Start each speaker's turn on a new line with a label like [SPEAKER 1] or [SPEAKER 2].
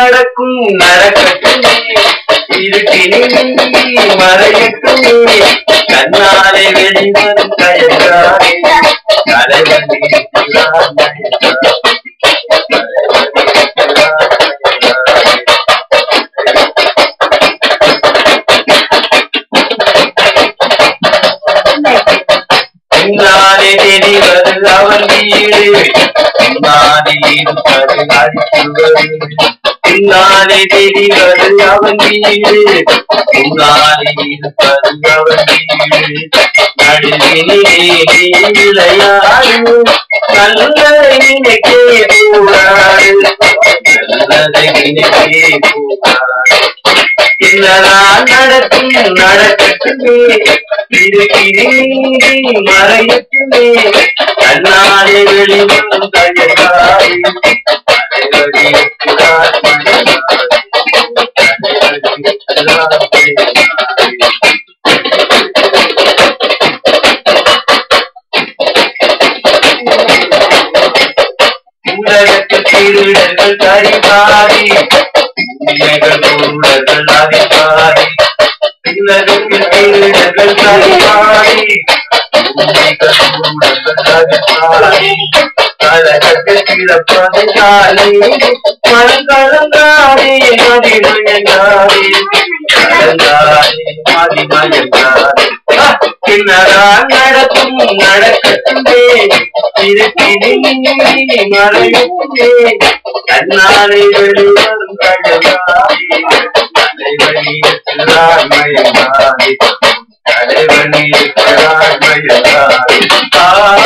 [SPEAKER 1] நடக்கும் நடக்கட்டுமே இருட்டினி மறையட்டுமே கண்ணாலே வெளிவரும் கயங்காரே தலைவன் பின்னாலே தெரிவது அவன் வீடு பின்னாலே இருப்பது அடிச்சுவது பின்னாலே தெரிவது அவன் வீடு பின்னாலே இருப்பது அவன் வீடு நடுவிலே விளையாடு நல்லதை நினைக்கே கூடாது நல்லதை நினைக்கே கூடாது என்னதான் நடக்கும் நடக்கட்டுமே இருக்கினி மறையட்டுமே கண்ணாலே வெளிவரும் கயங்காரே உலகத்தில் திருடர்கள் கரிபாரி உண்மைகள் பொருளர்கள் அதிகாரி உலகத்தில் திருடர்கள் கரிபாரி உண்மைகள் பொருளர்கள் அதிகாரி கலகத்தில் சிறப்பதாலே மனங்கலங்காரே மதிமயங்காரே கலங்காரே மதிமயங்காரே என்னதான் நடக்கும் நடக்கட்டுமே இருக்கினி மறையட்டுமே கண்ணாலே வெளிவரும் கயங்காரே தலைவனியற்றார் மயங்காரே தலைவனியற்றார் மயங்காரே